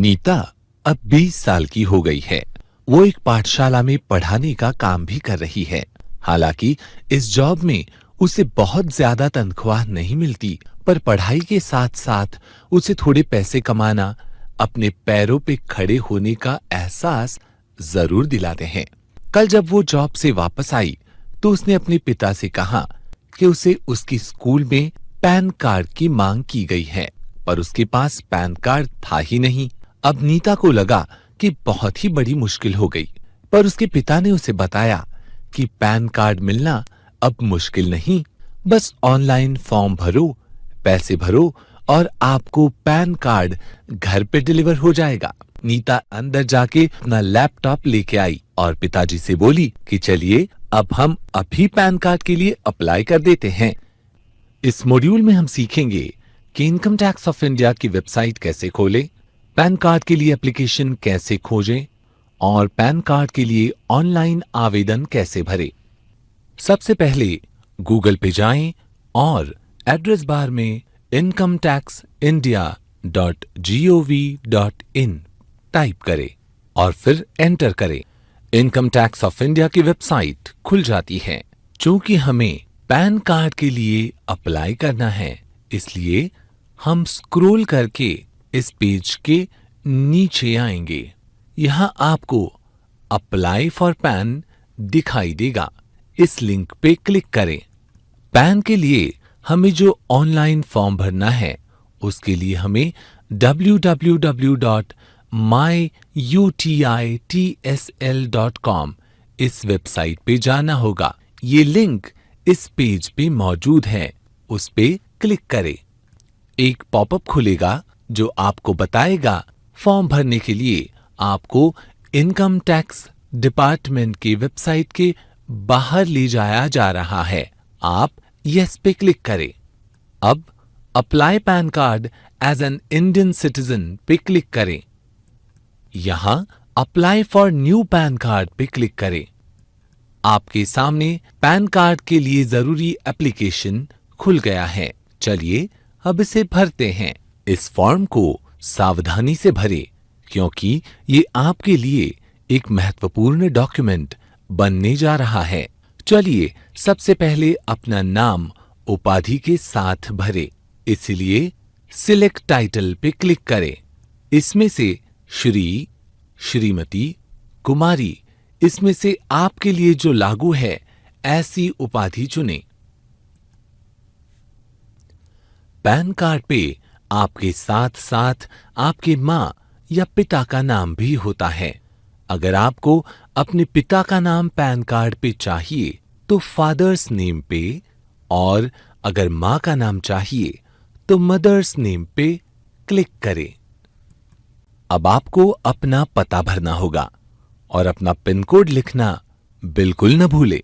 नीता अब 20 साल की हो गई है। वो एक पाठशाला में पढ़ाने का काम भी कर रही है। हालांकि इस जॉब में उसे बहुत ज्यादा तनख्वाह नहीं मिलती, पर पढ़ाई के साथ साथ उसे थोड़े पैसे कमाना, अपने पैरों पे खड़े होने का एहसास जरूर दिलाते हैं। कल जब वो जॉब से वापस आई तो उसने अपने पिता से कहा कि उसे उसकी स्कूल में पैन कार्ड की मांग की गई है, पर उसके पास पैन कार्ड था ही नहीं। अब नीता को लगा कि बहुत ही बड़ी मुश्किल हो गई, पर उसके पिता ने उसे बताया कि पैन कार्ड मिलना अब मुश्किल नहीं, बस ऑनलाइन फॉर्म भरो, पैसे भरो और आपको पैन कार्ड घर पे डिलीवर हो जाएगा। नीता अंदर जाके अपना लैपटॉप लेके आई और पिताजी से बोली कि चलिए अब हम अभी पैन कार्ड के लिए अप्लाई कर देते हैं। इस मॉड्यूल में हम सीखेंगे कि इनकम टैक्स ऑफ इंडिया की वेबसाइट कैसे खोलें, पैन कार्ड के लिए एप्लीकेशन कैसे खोजें और पैन कार्ड के लिए ऑनलाइन आवेदन कैसे भरें। सबसे पहले गूगल पे जाएं और एड्रेस बार में incometaxindia.gov.in टाइप करें और फिर एंटर करें। इनकम टैक्स ऑफ इंडिया की वेबसाइट खुल जाती है। चूंकि हमें पैन कार्ड के लिए अप्लाई करना है, इसलिए हम स्क्रॉल करके इस पेज के नीचे आएंगे। यहाँ आपको अप्लाई फॉर पैन दिखाई देगा। इस लिंक पे क्लिक करें। पैन के लिए हमें जो ऑनलाइन फॉर्म भरना है, उसके लिए हमें www.myutitsl.com इस वेबसाइट पे जाना होगा। ये लिंक इस पेज पे मौजूद है, उस पे क्लिक करें। एक पॉपअप खुलेगा जो आपको बताएगा फॉर्म भरने के लिए आपको इनकम टैक्स डिपार्टमेंट की वेबसाइट के बाहर ले जाया जा रहा है। आप यस पे क्लिक करें। अब apply PAN card as an Indian citizen पे क्लिक करें। यहां apply for new PAN card पे क्लिक करें। आपके सामने पैन कार्ड के लिए जरूरी एप्लीकेशन खुल गया है। चलिए अब इसे भरते हैं। इस फॉर्म को सावधानी से भरें, क्योंकि ये आपके लिए एक महत्वपूर्ण डॉक्यूमेंट बनने जा रहा है। चलिए सबसे पहले अपना नाम उपाधि के साथ भरें। इसलिए सिलेक्ट टाइटल पे क्लिक करें। इसमें से श्री, श्रीमती, कुमारी, इसमें से आपके लिए जो लागू है ऐसी उपाधि चुनें। पैन कार्ड पे आपके साथ साथ आपके मां या पिता का नाम भी होता है। अगर आपको अपने पिता का नाम पैन कार्ड पे चाहिए तो फादर्स नेम पे, और अगर मां का नाम चाहिए तो मदर्स नेम पे क्लिक करें। अब आपको अपना पता भरना होगा और अपना पिन कोड लिखना बिल्कुल न भूलें।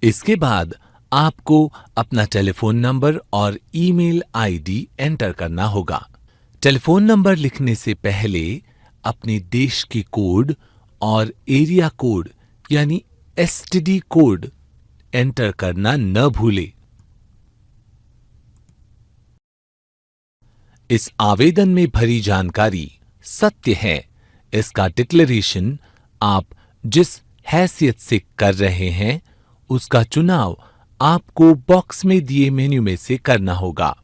इसके बाद आपको अपना टेलीफोन नंबर और ईमेल आईडी एंटर करना होगा। टेलीफोन नंबर लिखने से पहले अपने देश के कोड और एरिया कोड यानी एसटीडी कोड एंटर करना न भूलें। इस आवेदन में भरी जानकारी सत्य है। इसका डिक्लेरेशन आप जिस हैसियत से कर रहे हैं, उसका चुनाव आपको बॉक्स में दिए मेन्यू में से करना होगा।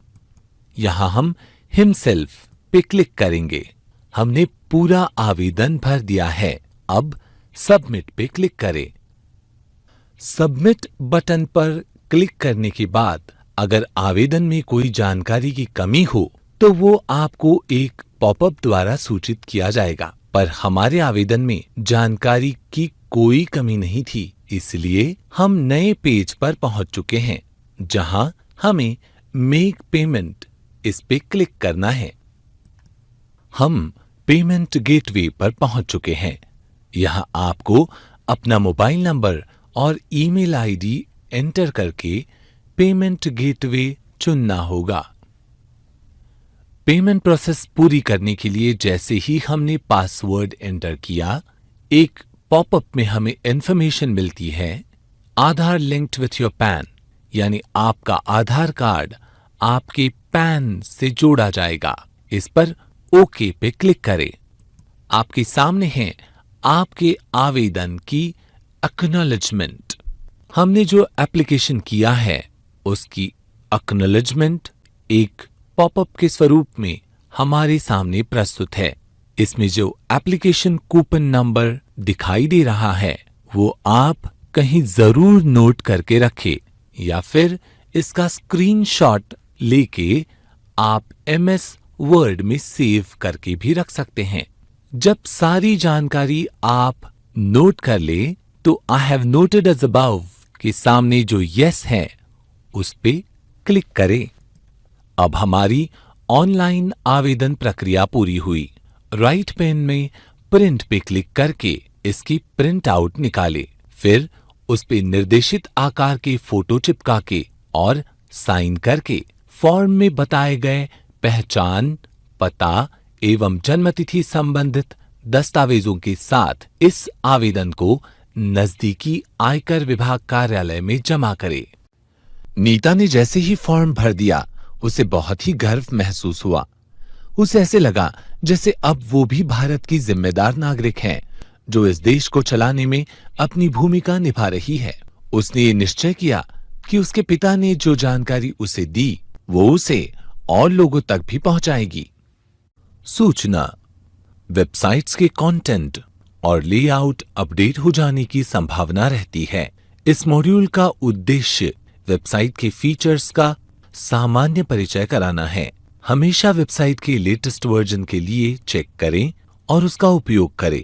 यहां हम हिमसेल्फ पे क्लिक करेंगे। हमने पूरा आवेदन भर दिया है। अब सबमिट पे क्लिक करें। सबमिट बटन पर क्लिक करने के बाद अगर आवेदन में कोई जानकारी की कमी हो तो वो आपको एक पॉपअप द्वारा सूचित किया जाएगा, पर हमारे आवेदन में जानकारी की कोई कमी नहीं थी, इसलिए हम नए पेज पर पहुंच चुके हैं जहां हमें मेक पेमेंट इस पे क्लिक करना है। हम पेमेंट गेटवे पर पहुंच चुके हैं। यहां आपको अपना मोबाइल नंबर और ईमेल आईडी एंटर करके पेमेंट गेटवे चुनना होगा। पेमेंट प्रोसेस पूरी करने के लिए जैसे ही हमने पासवर्ड एंटर किया, एक पॉपअप में हमें इंफॉर्मेशन मिलती है, आधार लिंक्ड विथ योर पैन, यानी आपका आधार कार्ड आपके पैन से जोड़ा जाएगा। इस पर ओके पे क्लिक करें। आपके सामने है आपके आवेदन की एक्नॉलेजमेंट। हमने जो एप्लीकेशन किया है उसकी एक्नॉलेजमेंट एक पॉपअप के स्वरूप में हमारे सामने प्रस्तुत है। इसमें जो एप्लीकेशन कूपन नंबर दिखाई दे रहा है वो आप कहीं जरूर नोट करके रखें या फिर इसका स्क्रीनशॉट लेके आप MS वर्ड में सेव करके भी रख सकते हैं। जब सारी जानकारी आप नोट कर ले तो I have noted as above के सामने जो यस है उस पे क्लिक करें। अब हमारी ऑनलाइन आवेदन प्रक्रिया पूरी हुई। राइट पेन में प्रिंट पे क्लिक करके इसकी प्रिंट आउट निकालें। फिर उस पे निर्देशित आकार के फोटो चिपका के और साइन करके फॉर्म में बताए गए पहचान, पता एवं जन्मतिथि संबंधित दस्तावेजों के साथ इस आवेदन को नजदीकी आयकर विभाग कार्यालय में जमा करें। नीता ने जैसे ही फॉर्म भर दिया उसे बहुत ही गर्व महसूस हुआ। उसे ऐसे लगा जैसे अब वो भी भारत की जिम्मेदार नागरिक है जो इस देश को चलाने में अपनी भूमिका निभा रही है। उसने ये निश्चय किया कि उसके पिता ने जो जानकारी उसे दी वो उसे और लोगों तक भी पहुंचाएगी। सूचना, वेबसाइट्स के कंटेंट और लेआउट अपडेट हो जाने की संभावना रहती है। इस मॉड्यूल का उद्देश्य वेबसाइट के फीचर्स का सामान्य परिचय कराना है। हमेशा वेबसाइट के लेटेस्ट वर्जन के लिए चेक करें और उसका उपयोग करें।